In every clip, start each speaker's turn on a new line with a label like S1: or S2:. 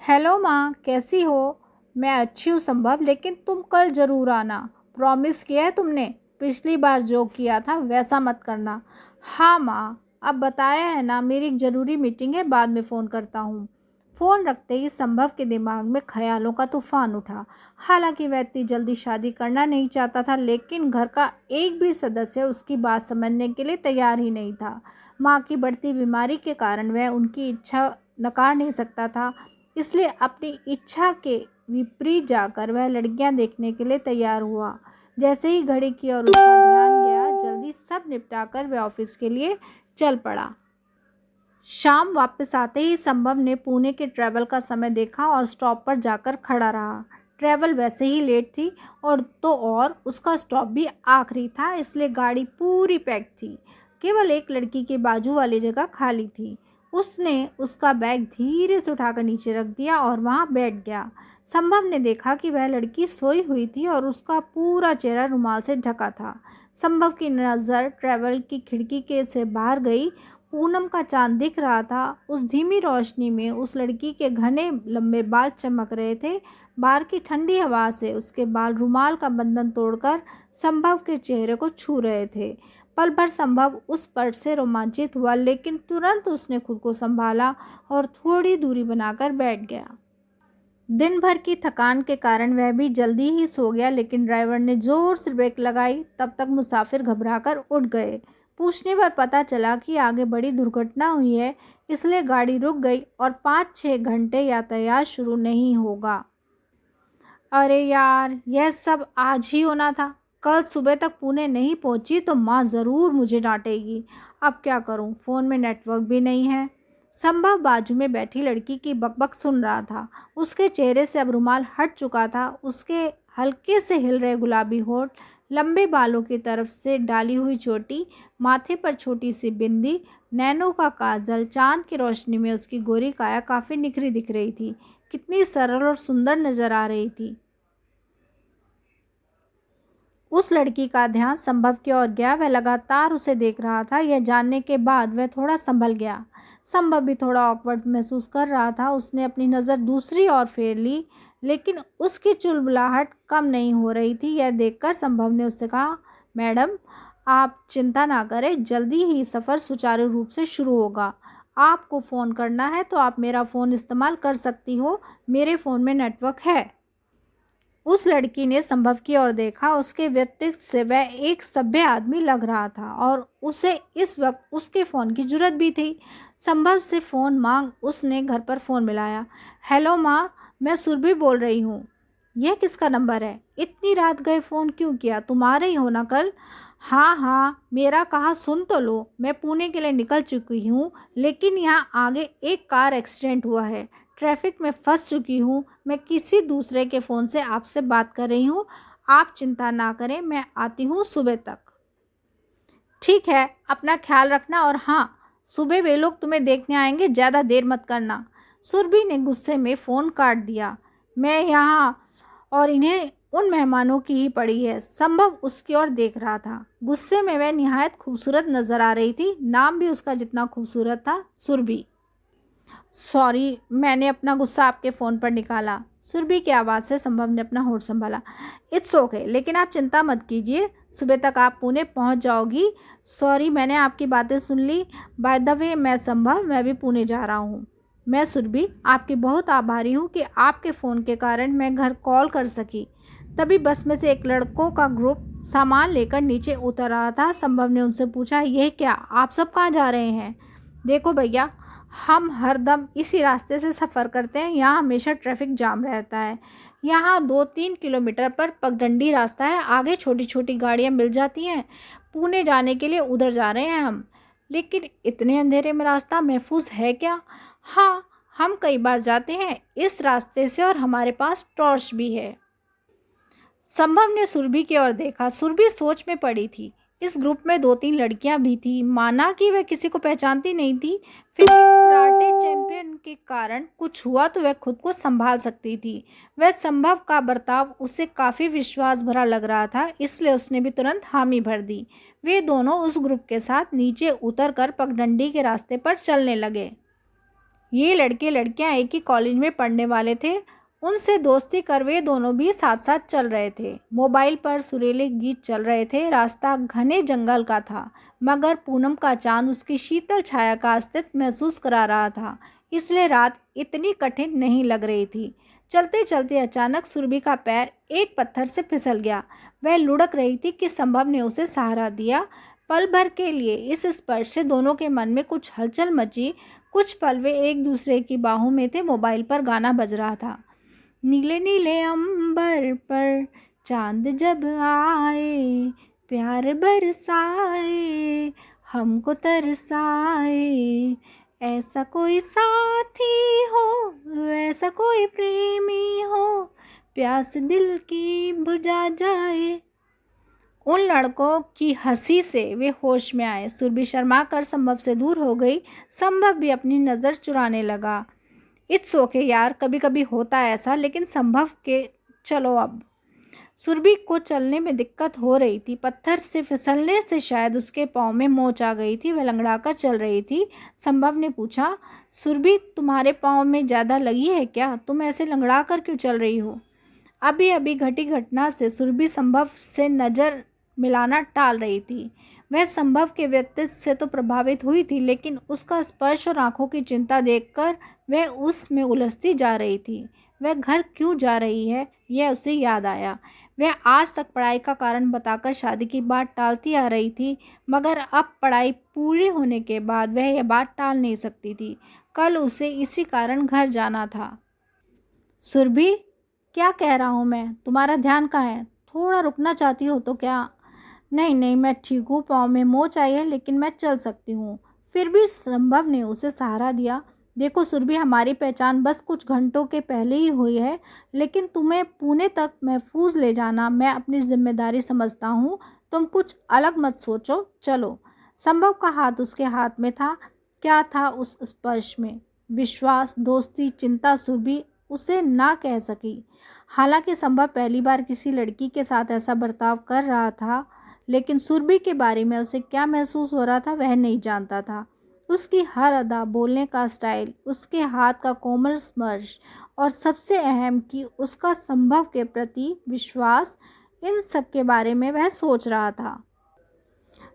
S1: Hello माँ, कैसी हो। मैं अच्छी हूँ संभव, लेकिन तुम कल ज़रूर आना। प्रॉमिस किया है तुमने। पिछली बार जो किया था वैसा मत करना। हाँ माँ, अब बताया है ना, मेरी एक ज़रूरी मीटिंग है, बाद में फ़ोन करता हूँ। फ़ोन रखते ही संभव के दिमाग में ख्यालों का तूफान उठा। हालांकि वह इतनी जल्दी शादी करना नहीं चाहता था, लेकिन घर का एक भी सदस्य उसकी बात समझने के लिए तैयार ही नहीं था। माँ की बढ़ती बीमारी के कारण वह उनकी इच्छा नकार नहीं सकता था, इसलिए अपनी इच्छा के विपरीत जाकर वह लड़कियां देखने के लिए तैयार हुआ। जैसे ही घड़ी की ओर उसका ध्यान गया, जल्दी सब निपटाकर वह ऑफिस के लिए चल पड़ा। शाम वापस आते ही संभव ने पुणे के ट्रैवल का समय देखा और स्टॉप पर जाकर खड़ा रहा। ट्रैवल वैसे ही लेट थी और उसका स्टॉप भी आखिरी था, इसलिए गाड़ी पूरी पैक थी। केवल एक लड़की के बाजू वाली जगह खाली थी। उसने उसका बैग धीरे से उठाकर नीचे रख दिया और वहां बैठ गया। संभव ने देखा कि वह लड़की सोई हुई थी और उसका पूरा चेहरा रुमाल से ढका था। संभव की नज़र ट्रैवल की खिड़की के से बाहर गई। पूनम का चांद दिख रहा था। उस धीमी रोशनी में उस लड़की के घने लंबे बाल चमक रहे थे। बाहर की ठंडी हवा से उसके बाल रुमाल का बंधन तोड़कर संभव के चेहरे को छू रहे थे। पल भर संभव उस पर से रोमांचित हुआ, लेकिन तुरंत उसने खुद को संभाला और थोड़ी दूरी बनाकर बैठ गया। दिन भर की थकान के कारण वह भी जल्दी ही सो गया, लेकिन ड्राइवर ने जोर से ब्रेक लगाई। तब तक मुसाफिर घबराकर उठ गए। पूछने पर पता चला कि आगे बड़ी दुर्घटना हुई है, इसलिए गाड़ी रुक गई और 5-6 घंटे यातायात शुरू नहीं होगा। अरे यार, यह सब आज ही होना था। कल सुबह तक पुणे नहीं पहुंची तो माँ ज़रूर मुझे डांटेगी। अब क्या करूं, फ़ोन में नेटवर्क भी नहीं है। संभव बाजू में बैठी लड़की की बकबक सुन रहा था। उसके चेहरे से अब रुमाल हट चुका था। उसके हल्के से हिल रहे गुलाबी होठ, लंबे बालों की तरफ से डाली हुई चोटी, माथे पर छोटी सी बिंदी, नैनों का काजल, चांद की रोशनी में उसकी गोरी काया काफ़ी निखरी दिख रही थी। कितनी सरल और सुंदर नजर आ रही थी। उस लड़की का ध्यान संभव की ओर गया। वह लगातार उसे देख रहा था। यह जानने के बाद वह थोड़ा संभल गया। संभव भी थोड़ा ऑकवर्ड महसूस कर रहा था। उसने अपनी नज़र दूसरी ओर फेर ली, लेकिन उसकी चुलबुलाहट कम नहीं हो रही थी। यह देखकर संभव ने उससे कहा, मैडम, आप चिंता ना करें, जल्दी ही सफ़र सुचारू रूप से शुरू होगा। आपको फ़ोन करना है तो आप मेरा फ़ोन इस्तेमाल कर सकती हो, मेरे फ़ोन में नेटवर्क है। उस लड़की ने संभव की ओर देखा। उसके व्यक्तित्व से वह एक सभ्य आदमी लग रहा था और उसे इस वक्त उसके फ़ोन की जरूरत भी थी। संभव से फ़ोन मांग उसने घर पर फ़ोन मिलाया। हेलो माँ, मैं सुरभि बोल रही हूँ। यह किसका नंबर है? इतनी रात गए फ़ोन क्यों किया? तुम आ रही हो ना कल? हाँ हाँ, मेरा कहा सुन तो लो। मैं पुणे के लिए निकल चुकी हूँ, लेकिन यहाँ आगे एक कार एक्सीडेंट हुआ है। ट्रैफिक में फंस चुकी हूँ। मैं किसी दूसरे के फ़ोन से आपसे बात कर रही हूँ। आप चिंता ना करें, मैं आती हूँ सुबह तक। ठीक है, अपना ख्याल रखना, और हाँ, सुबह वे लोग तुम्हें देखने आएंगे, ज़्यादा देर मत करना। सुरभि ने गुस्से में फ़ोन काट दिया। मैं यहाँ और इन्हें उन मेहमानों की ही पड़ी है। संभव उसकी ओर देख रहा था। गुस्से में वह निहायत खूबसूरत नजर आ रही थी। नाम भी उसका जितना खूबसूरत था, सुरभि। सॉरी, मैंने अपना गुस्सा आपके फ़ोन पर निकाला। सुरभि की आवाज़ से संभव ने अपना होठ संभाला। इट्स ओके, लेकिन आप चिंता मत कीजिए, सुबह तक आप पुणे पहुंच जाओगी। सॉरी, मैंने आपकी बातें सुन ली। बाय द वे, मैं संभव, मैं भी पुणे जा रहा हूँ। मैं सुरभि आपकी बहुत आभारी हूँ कि आपके फ़ोन के कारण मैं घर कॉल कर सकी। तभी बस में से एक लड़कों का ग्रुप सामान लेकर नीचे उतर रहा था। संभव ने उनसे पूछा, यह क्या, आप सब कहाँ जा रहे हैं? देखो भैया, हम हर दम इसी रास्ते से सफ़र करते हैं। यहाँ हमेशा ट्रैफिक जाम रहता है। यहाँ 2-3 किलोमीटर पर पगडंडी रास्ता है, आगे छोटी छोटी गाड़ियाँ मिल जाती हैं। पुणे जाने के लिए उधर जा रहे हैं हम। लेकिन इतने अंधेरे में रास्ता महफूज है क्या? हाँ, हम कई बार जाते हैं इस रास्ते से और हमारे पास टॉर्च भी है। संभव ने सुरभि की ओर देखा। सुरभि सोच में पड़ी थी। इस ग्रुप में 2-3 लड़कियां भी थी। माना कि वह किसी को पहचानती नहीं थी, फिर भी कराटे चैंपियन के कारण कुछ हुआ तो वह खुद को संभाल सकती थी। वह संभव का बर्ताव उसे काफ़ी विश्वास भरा लग रहा था, इसलिए उसने भी तुरंत हामी भर दी। वे दोनों उस ग्रुप के साथ नीचे उतरकर पगडंडी के रास्ते पर चलने लगे। ये लड़के लड़कियां एक ही कॉलेज में पढ़ने वाले थे। उनसे दोस्ती कर वे दोनों भी साथ साथ चल रहे थे। मोबाइल पर सुरीले गीत चल रहे थे। रास्ता घने जंगल का था, मगर पूनम का चांद उसकी शीतल छाया का अस्तित्व महसूस करा रहा था, इसलिए रात इतनी कठिन नहीं लग रही थी। चलते चलते अचानक सुरभि का पैर एक पत्थर से फिसल गया। वह लुढ़क रही थी कि संभव ने उसे सहारा दिया। पल भर के लिए इस स्पर्श से दोनों के मन में कुछ हलचल मची। कुछ पल वे एक दूसरे की बाहों में थे। मोबाइल पर गाना बज रहा था। नीले नीले अंबर पर चांद जब आए, प्यार बरसाए, हमको तरसाए, ऐसा कोई साथी हो, ऐसा कोई प्रेमी हो, प्यास दिल की बुझा जाए। उन लड़कों की हंसी से वे होश में आए। सुरभि शर्मा कर संभव से दूर हो गई। संभव भी अपनी नज़र चुराने लगा। इट्स ओके यार, कभी कभी होता है ऐसा, लेकिन संभव के चलो अब। सुरभि को चलने में दिक्कत हो रही थी। पत्थर से फिसलने से शायद उसके पाँव में मोच आ गई थी। वह लंगड़ा कर चल रही थी। संभव ने पूछा, सुरभि तुम्हारे पाँव में ज़्यादा लगी है क्या? तुम ऐसे लंगड़ा कर क्यों चल रही हो? अभी अभी घटी घटना से सुरभि संभव से नज़र मिलाना टाल रही थी। वह संभव के व्यक्तित्व से तो प्रभावित हुई थी, लेकिन उसका स्पर्श और आंखों की चिंता देखकर वह उसमें उलझती जा रही थी। वह घर क्यों जा रही है, यह उसे याद आया। वह आज तक पढ़ाई का कारण बताकर शादी की बात टालती आ रही थी, मगर अब पढ़ाई पूरी होने के बाद वह यह बात टाल नहीं सकती थी। कल उसे इसी कारण घर जाना था। सुरभि, क्या कह रहा हूँ मैं? तुम्हारा ध्यान कहाँ है? थोड़ा रुकना चाहती हो तो क्या? नहीं नहीं, मैं ठीक हूँ। पाँव में मोच आई है, लेकिन मैं चल सकती हूँ। फिर भी संभव ने उसे सहारा दिया। देखो सुरभि, हमारी पहचान बस कुछ घंटों के पहले ही हुई है, लेकिन तुम्हें पुणे तक महफूज ले जाना मैं अपनी जिम्मेदारी समझता हूँ। तुम कुछ अलग मत सोचो, चलो। संभव का हाथ उसके हाथ में था। क्या था उस स्पर्श में? विश्वास, दोस्ती, चिंता। सुरभि उसे ना कह सकी। हालांकि संभव पहली बार किसी लड़की के साथ ऐसा बर्ताव कर रहा था, लेकिन सुरभि के बारे में उसे क्या महसूस हो रहा था वह नहीं जानता था। उसकी हर अदा, बोलने का स्टाइल, उसके हाथ का कोमल स्पर्श और सबसे अहम कि उसका संभव के प्रति विश्वास, इन सब के बारे में वह सोच रहा था।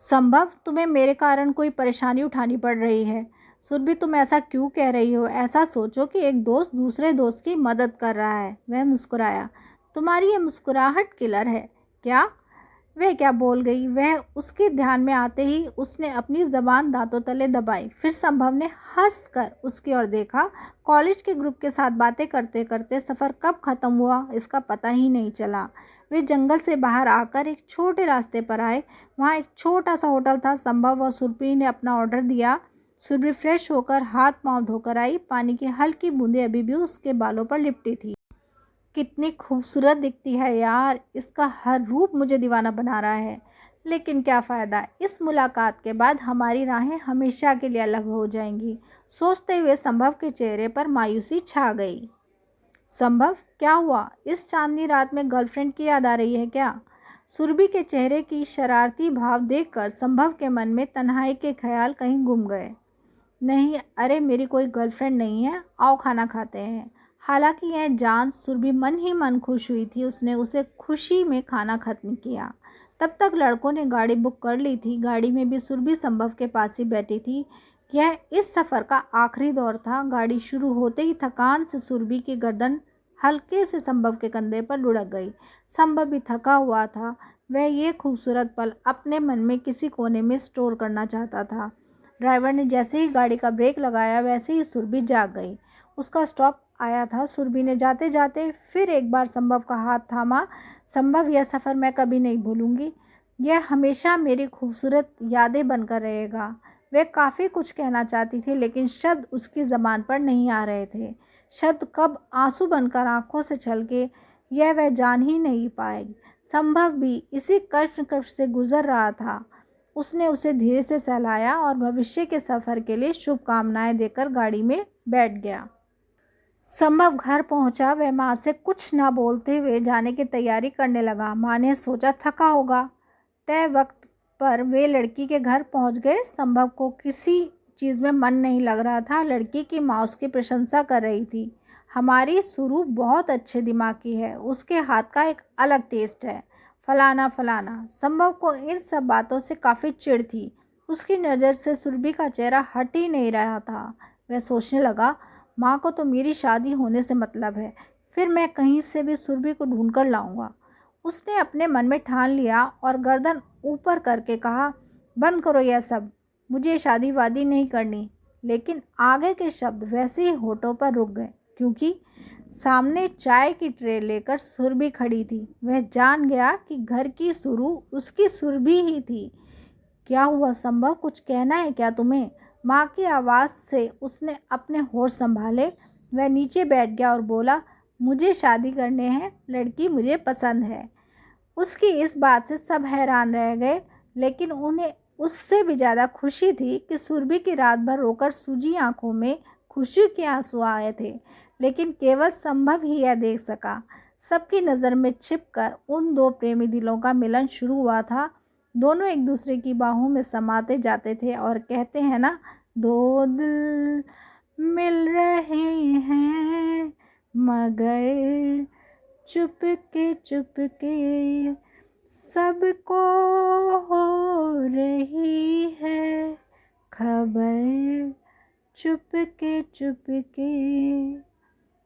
S1: संभव, तुम्हें मेरे कारण कोई परेशानी उठानी पड़ रही है। सुरभि, तुम ऐसा क्यों कह रही हो? ऐसा सोचो कि एक दोस्त दूसरे दोस्त की मदद कर रहा है। वह मुस्कुराया। तुम्हारी ये मुस्कुराहट किलर है क्या? वह क्या बोल गई? वह उसके ध्यान में आते ही उसने अपनी ज़बान दांतों तले दबाई। फिर संभव ने हंसकर उसकी ओर देखा। कॉलेज के ग्रुप के साथ बातें करते करते सफ़र कब ख़त्म हुआ इसका पता ही नहीं चला। वे जंगल से बाहर आकर एक छोटे रास्ते पर आए। वहाँ एक छोटा सा होटल था। संभव और सुरभि ने अपना ऑर्डर दिया। सुरभि फ्रेश होकर हाथ पाँव धोकर आई। पानी की हल्की बूंदें अभी भी उसके बालों पर लिपटी थी। कितनी खूबसूरत दिखती है यार, इसका हर रूप मुझे दीवाना बना रहा है। लेकिन क्या फ़ायदा, इस मुलाकात के बाद हमारी राहें हमेशा के लिए अलग हो जाएंगी। सोचते हुए संभव के चेहरे पर मायूसी छा गई। संभव, क्या हुआ? इस चांदनी रात में गर्लफ्रेंड की याद आ रही है क्या? सुरभि के चेहरे की शरारती भाव देखकर संभव के मन में तन्हाई के ख्याल कहीं गुम गए। नहीं, अरे मेरी कोई गर्लफ्रेंड नहीं है, आओ खाना खाते हैं। हालांकि यह जान सुरभि मन ही मन खुश हुई थी। उसने उसे खुशी में खाना खत्म किया। तब तक लड़कों ने गाड़ी बुक कर ली थी। गाड़ी में भी सुरभि संभव के पास ही बैठी थी। यह इस सफ़र का आखिरी दौर था। गाड़ी शुरू होते ही थकान से सुरभि की गर्दन हल्के से संभव के कंधे पर लुढ़क गई। संभव भी थका हुआ था। वह ये खूबसूरत पल अपने मन में किसी कोने में स्टोर करना चाहता था। ड्राइवर ने जैसे ही गाड़ी का ब्रेक लगाया, वैसे ही सुरभि जाग गई। उसका स्टॉप आया था। सुरभि ने जाते जाते फिर एक बार संभव का हाथ थामा। संभव, यह सफ़र मैं कभी नहीं भूलूंगी। यह हमेशा मेरी खूबसूरत यादें बनकर रहेगा। वह काफ़ी कुछ कहना चाहती थी, लेकिन शब्द उसकी ज़बान पर नहीं आ रहे थे। शब्द कब आंसू बनकर आंखों से छलके, यह वह जान ही नहीं पाएगी। संभव भी इसी कष्ट से गुजर रहा था। उसने उसे धीरे से सहलाया और भविष्य के सफ़र के लिए शुभकामनाएं देकर गाड़ी में बैठ गया। संभव घर पहुंचा। वह माँ से कुछ ना बोलते हुए जाने की तैयारी करने लगा। माँ ने सोचा थका होगा। तय वक्त पर वे लड़की के घर पहुंच गए। संभव को किसी चीज़ में मन नहीं लग रहा था। लड़की की माँ उसकी प्रशंसा कर रही थी। हमारी सुरु बहुत अच्छे दिमाग की है, उसके हाथ का एक अलग टेस्ट है, फलाना फलाना। संभव को इन सब बातों से काफ़ी चिढ़ थी। उसकी नज़र से सुरभि का चेहरा हट ही नहीं रहा था। वह सोचने लगा, माँ को तो मेरी शादी होने से मतलब है, फिर मैं कहीं से भी सुरभि को ढूंढ कर लाऊंगा। उसने अपने मन में ठान लिया और गर्दन ऊपर करके कहा, बंद करो यह सब, मुझे शादी वादी नहीं करनी। लेकिन आगे के शब्द वैसे ही होठों पर रुक गए, क्योंकि सामने चाय की ट्रे लेकर सुरभि खड़ी थी। वह जान गया कि घर की सुरु उसकी सुरभि ही थी। क्या हुआ संभव, कुछ कहना है क्या तुम्हें? माँ की आवाज़ से उसने अपने होठ संभाले। वह नीचे बैठ गया और बोला, मुझे शादी करने हैं, लड़की मुझे पसंद है। उसकी इस बात से सब हैरान रह गए, लेकिन उन्हें उससे भी ज़्यादा खुशी थी कि सुरभि की रात भर रोकर सूजी आंखों में खुशी के आंसू आए थे। लेकिन केवल संभव ही यह देख सका। सबकी नज़र में छिपकर उन दो प्रेमी दिलों का मिलन शुरू हुआ था। दोनों एक दूसरे की बाहों में समाते जाते थे और कहते हैं ना, दो दिल मिल रहे हैं मगर चुपके सबको हो रही है खबर, चुपके।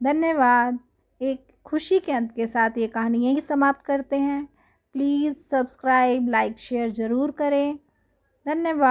S1: धन्यवाद। एक खुशी के अंत के साथ ये कहानी यहीं समाप्त करते हैं। प्लीज़ सब्सक्राइब, लाइक, शेयर ज़रूर करें। धन्यवाद।